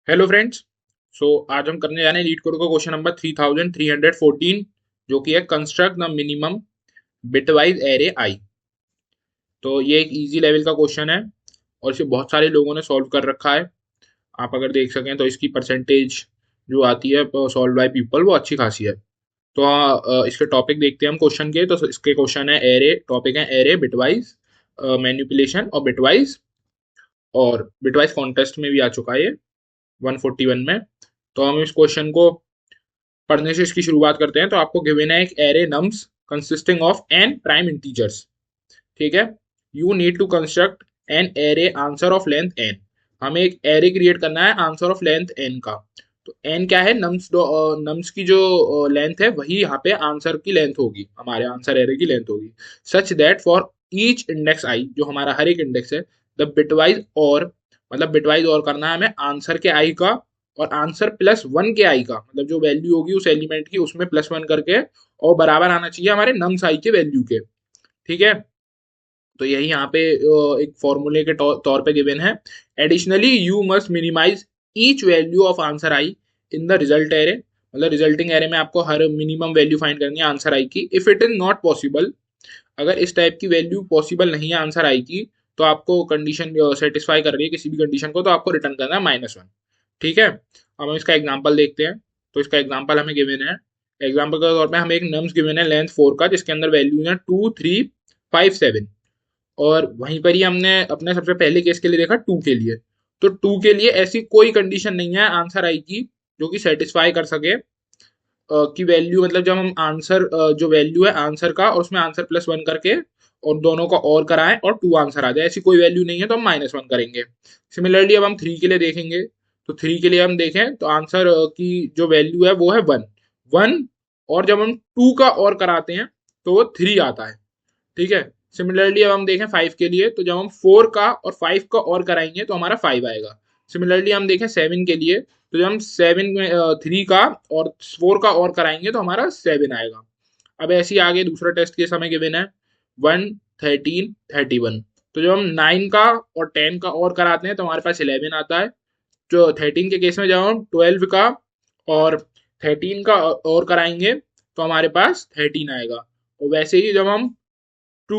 Hello friends. आज हम करने जा रहे हैं लीड कोड का क्वेश्चन नंबर 3314 जो कि है construct the minimum bitwise array आई। तो ये एक इजी लेवल का क्वेश्चन है और इसे बहुत सारे लोगों ने सॉल्व कर रखा है। आप अगर देख सकें तो इसकी परसेंटेज जो आती है सॉल्व बाय पीपल वो अच्छी खासी है। तो इसके टॉपिक देखते हैं हम क्वेश्चन के। तो इसके क्वेश्चन है एरे, टॉपिक है एरे, बिटवाइज मैनिपुलेशन और बिटवाइज कॉन्टेस्ट में भी आ चुका है ये 141 में। तो हम इस क्वेश्चन को पढ़ने से इसकी शुरुआत करते हैं। तो आपको गिवन है एक array nums consisting of n prime integers. ठीक है। You need to construct an array answer of length n. हमें एक एरे क्रिएट करना है आंसर ऑफ लेंथ एन का। तो एन क्या है? नम्स नम्स की जो लेंथ है वही यहाँ पे आंसर की लेंथ होगी, हमारे आंसर एरे की लेंथ होगी। Such that for each index आई, जो हमारा हर एक इंडेक्स है, द बिटवाइज और मतलब बिटवाइज और करना है हमें आंसर के आई का और आंसर प्लस वन के आई का, मतलब जो वैल्यू होगी उस एलिमेंट की उसमें प्लस वन करके और बराबर आना चाहिए हमारे नम्स आई के वैल्यू के। ठीक है। तो यही यहाँ पे एक फॉर्मूले के तौर पे गिवन है। Additionally you must minimize each value of answer i in the result array. मतलब रिजल्टिंग एरे में आपको हर मिनिमम वैल्यू फाइंड करनी है आंसर आई की। If it is not possible, अगर इस टाइप की वैल्यू पॉसिबल नहीं है आंसर आई की, तो आपको कंडीशन सेटिस्फाई कर रही है किसी भी कंडीशन को, तो आपको रिटर्न करना है -1। ठीक है। अब हम इसका एग्जांपल देखते हैं। तो इसका एग्जांपल हमें गिवन है। एग्जांपल के तौर पे हमें एक नम्स गिवन है लेंथ 4 का, जिसके अंदर वैल्यू है 2 3 5 7। और वहीं पर ही हमने अपने सबसे पहले केस के लिए देखा 2 के लिए। तो 2 के लिए ऐसी कोई कंडीशन नहीं है आंसर आई की जो कि सेटिस्फाई कर सके की वैल्यू, मतलब जब हम आंसर जो वैल्यू है आंसर का और उसमें आंसर प्लस वन करके और दोनों का और कराएं और 2 आंसर आ जाए, ऐसी कोई वैल्यू नहीं है तो हम -1 करेंगे। सिमिलरली अब हम 3 के लिए देखेंगे। तो 3 के लिए हम देखें तो आंसर की जो वैल्यू है वो है 1 1। और जब हम 2 का और कराते हैं तो वो 3 आता है। ठीक है। सिमिलरली अब हम देखें 5 के लिए, तो जब हम 4 का और 5 का और कराएंगे तो हमारा 5 आएगा। सिमिलरली हम देखें 7 के लिए, तो जब हम 7 में 3 का और 4 का और कराएंगे तो हमारा 7 आएगा। अब ऐसे ही आगे दूसरा टेस्ट केस हमें गिवन है 1 13 31। तो जब हम 9 का और 10 का और कराते हैं तो हमारे पास 11 आता है। जो 13 के केस में जब हम 12 का और 13 का और कराएंगे तो हमारे पास 13 आएगा। और वैसे ही जब हम टू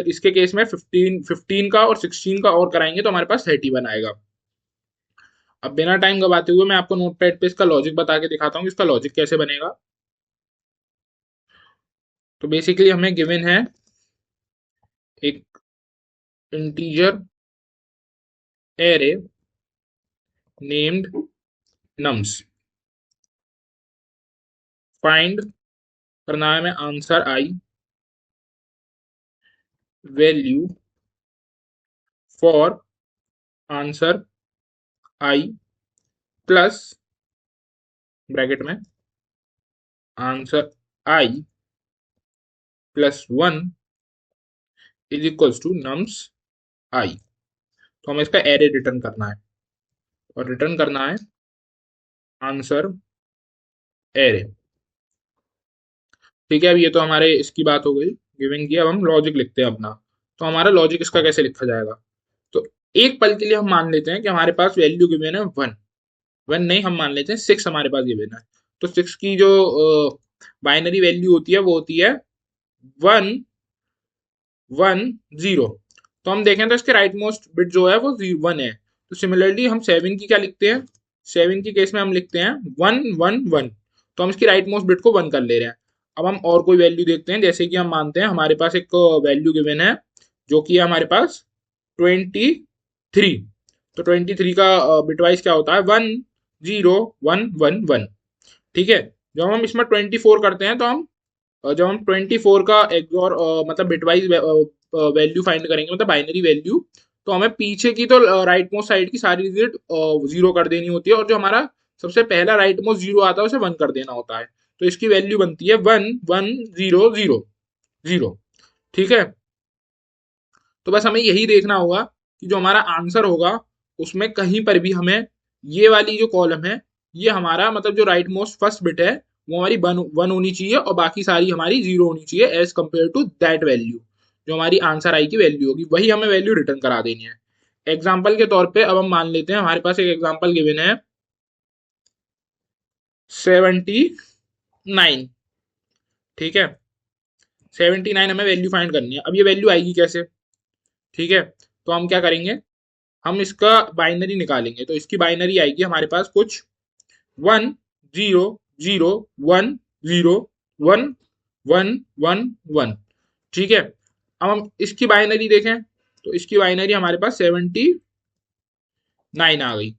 इसके केस में 15 का और 16 का और कराएंगे तो हमारे पास 31 आएगा। अब बिना टाइम गवाते हुए मैं आपको नोटपैड पे इसका लॉजिक बता के दिखाता हूँ कि इसका लॉजिक कैसे बनेगा। तो बेसिकली हमें गिवन है एक integer array named nums. Find करना है हमें answer i value for answer i plus bracket में answer i plus one is equals to nums i. तो हमें इसका एरे रिटर्न करना है और रिटर्न करना है आंसर एरे। ठीक है। अब ये तो हमारे इसकी बात हो गई गिवन की। अब हम लॉजिक लिखते हैं अपना। तो हमारा लॉजिक इसका कैसे लिखा जाएगा? तो एक पल के लिए हम मान लेते हैं कि हमारे पास वैल्यू गिवन है 1। 1 नहीं, हम मान लेते हैं 6 हमारे पास गिवन है। तो 6 की जो बाइनरी वैल्यू होती है वो होती है 1 1 0। तो हम देखें तो इसके राइट मोस्ट बिट जो है वो 1 है। तो सिमिलरली हम 7 की क्या लिखते हैं? 7 की केस में हम लिखते हैं 1 1 1। तो हम इसकी राइट मोस्ट बिट को 1 कर ले रहे हैं। अब हम और कोई वैल्यू देखते हैं। जैसे कि हम मानते हैं हमारे पास एक वैल्यू गिवन है जो कि है हमारे पास 23। तो 23 का बिटवाइज क्या होता है? 1 0 1 1 1। ठीक है। जब हम इसमें 24 करते हैं तो हम जब हम 24 का XOR मतलब बिटवाइज वैल्यू फाइंड करेंगे, मतलब बाइनरी वैल्यू, तो हमें पीछे की तो राइट मोस्ट साइड की सारी डिजिट 0 कर देनी होती है और जो हमारा सबसे पहला राइट मोस्ट 0 आता है उसे 1 कर देना होता है। तो इसकी वैल्यू बनती है 1 1 0 0 0। ठीक है। तो बस हमें यही देखना होगा कि जो हमारा आंसर होगा उसमें कहीं पर भी हमें ये वाली जो कॉलम है, ये हमारा मतलब जो राइट मोस्ट फर्स्ट बिट है वो हमारी 1 होनी चाहिए और बाकी सारी हमारी 0 होनी चाहिए as compare to that value. जो हमारी आंसर आई की वैल्यू होगी वही हमें वैल्यू रिटर्न करा देनी है। एग्जाम्पल के तौर पे अब हम मान लेते हैं हमारे पास एक एग्जाम्पल गिवन है 79। ठीक है, 79 हमें वैल्यू फाइंड करनी है। अब ये वैल्यू आएगी कैसे? ठीक है, तो हम क्या करेंगे, हम इसका बाइनरी निकालेंगे। तो इसकी बाइनरी आएगी हमारे पास कुछ 1 0 0 1 0 1 1 1। ठीक है, अब हम इसकी बाइनरी देखें तो इसकी बाइनरी हमारे पास 79 आ गई।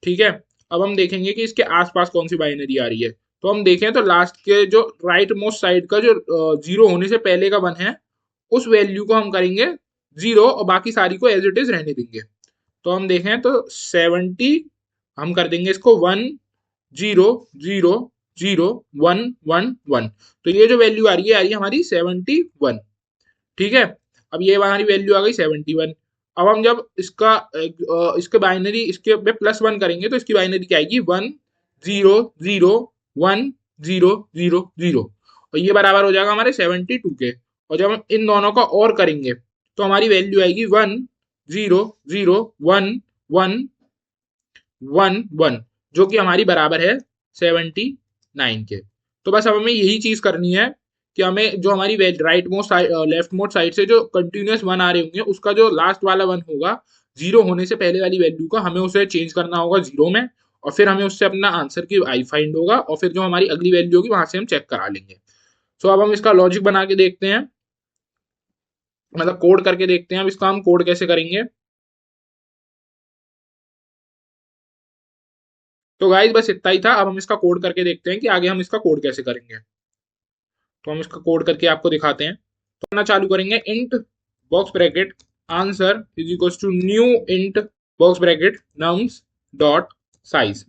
ठीक है, अब हम देखेंगे कि इसके आसपास कौन सी बाइनरी आ रही है। तो हम देखें तो लास्ट के जो राइट मोस्ट साइड का जो जीरो होने से पहले का 1 है, उस वैल्यू को हम करेंगे 0 और बाकी सारी को एज इट इज रहने देंगे। तो हम देखें तो 70 हम कर देंगे इसको 1 0 0 0 1 1 1। तो ये जो वैल्यू आ रही है हमारी 71। ठीक है, अब ये हमारी वैल्यू आ गई 71। अब हम जब इसके बाइनरी इसके पे +1 करेंगे तो इसकी बाइनरी क्या आएगी 1 0 0 1 0 0 0। और ये बराबर हो जाएगा हमारे 72 के। और जब हम इन दोनों का और करेंगे तो हमारी वैल्यू आएगी 1 0 0 1 1 1 जो कि हमारी बराबर है 79 के। तो बस अब हमें यही चीज करनी है कि हमें जो हमारी right most left most side से जो कंटिन्यूस 1 आ रहे होंगे उसका जो लास्ट वाला 1 होगा 0 होने से पहले वाली वैल्यू का हमें उसे चेंज करना होगा 0 में, और फिर हमें उससे अपना आंसर की आई फाइंड होगा, और फिर जो हमारी अगली वैल्यू होगी वहां से हम चेक करा लेंगे। सो अब हम इसका लॉजिक बना के देखते हैं, मतलब कोड करके देखते हैं। अब इसका हम कोड कैसे करेंगे। तो गाइस बस इतना ही था। अब हम इसका कोड करके देखते हैं कि आगे हम इसका कोड कैसे करेंगे। तो हम इसका कोड करके आपको दिखाते हैं। तो करना चालू करेंगे, int box bracket answer is equal to new int box bracket nums dot size.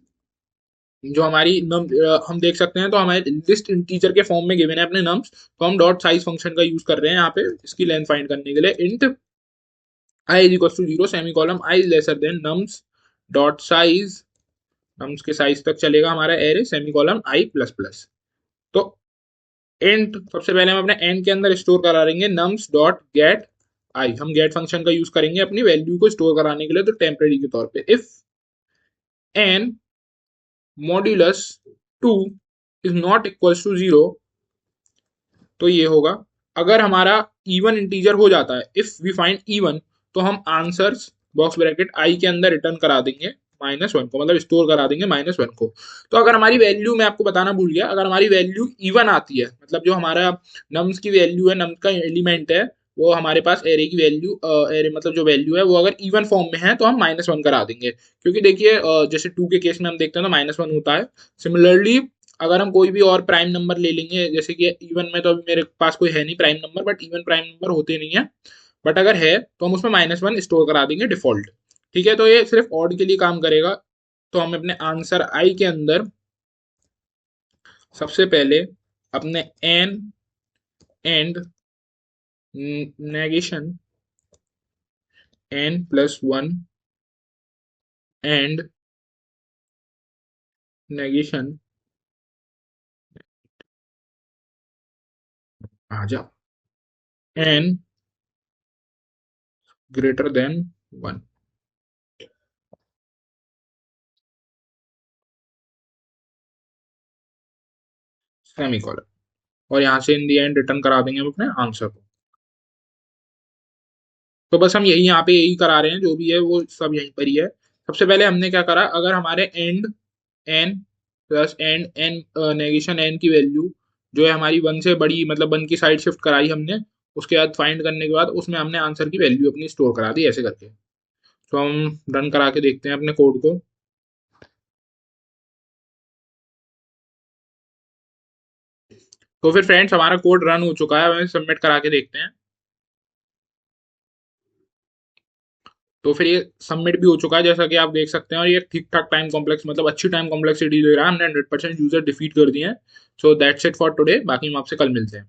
जो हमारी हम देख सकते हैं तो हमारे लिस्ट इंटीजर के फॉर्म में गिवन है अपने नम्स, तो हम डॉट साइज फंक्शन का यूज कर रहे हैं यहाँ पे इसकी लेंथ फाइंड करने के लिए। Int i is equal to 0 semicolon i is lesser than nums dot size, nums के साइज तक चलेगा हमारा array semicolon i plus plus. तो इंट सबसे पहले हम अपने एन के अंदर स्टोर करा देंगे नम्स डॉट गेट आई। हम गेट फंक्शन का यूज करेंगे अपनी वैल्यू को स्टोर कराने के लिए, तो टेम्परेरी के तौर पे if n modulus 2 is not equal to 0, तो ये होगा अगर हमारा इवन इंटीजर हो जाता है, इफ वी फाइंड इवन, तो हम आंसर्स बॉक्स ब्रैकेट आई के अंदर रिटर्न करा देंगे -1 को, मतलब स्टोर करा देंगे -1 को। तो अगर हमारी वैल्यू, मैं आपको बताना भूल गया, अगर हमारी वैल्यू इवन आती है, मतलब जो हमारा नम्स की वैल्यू है, नम्स का एलिमेंट है, वो हमारे पास एरे की वैल्यू, एरे मतलब जो वैल्यू है वो अगर इवन फॉर्म में है तो हम -1 करा देंगे। क्योंकि देखिए जैसे 2 के केस में हम देखते हैं तो -1 होता है। सिमिलरली अगर हम कोई भी और प्राइम नंबर ले लेंगे, जैसे कि इवन में तो अभी मेरे पास कोई है नहीं prime number, but even prime number होते नहीं है, बट अगर है तो हम उसमें -1 स्टोर करा देंगे डिफॉल्ट। ठीक है, तो ये सिर्फ ऑड के लिए काम करेगा। तो हम अपने आंसर आई के अंदर सबसे पहले अपने n and negation n+1 and negation आ जा n ग्रेटर देन 1, सेमीकोलन, और यहाँ से इन दी एंड रिटर्न करा देंगे हम अपने आंसर को। तो बस हम यही यहाँ पे यही करा रहे हैं, जो भी है वो सब यहीं पर ही है। सबसे पहले हमने क्या करा, अगर हमारे and n plus and n negation n की वैल्यू जो है हमारी 1 से बड़ी, मतलब 1 की साइड शिफ्ट कराई हमने, उसके बाद फाइंड करने के बाद उसमें हमने आंसर की वैल्यू अपनी स्टोर करा दी ऐसे करके। तो हम रन करा के देखते हैं अपने कोड को। तो फिर फ्रेंड्स हमारा कोड रन हो चुका है, हमें सबमिट करा के देखते हैं। तो फिर ये सबमिट भी हो चुका है जैसा कि आप देख सकते हैं, और ये ठीक ठाक टाइम कॉम्प्लेक्स, मतलब अच्छी टाइम कॉम्प्लेक्सिटी दे रहा है। हमने 100% यूजर डिफीट कर दिए हैं। So that's it for today, बाकी हम आपसे कल मिलते हैं।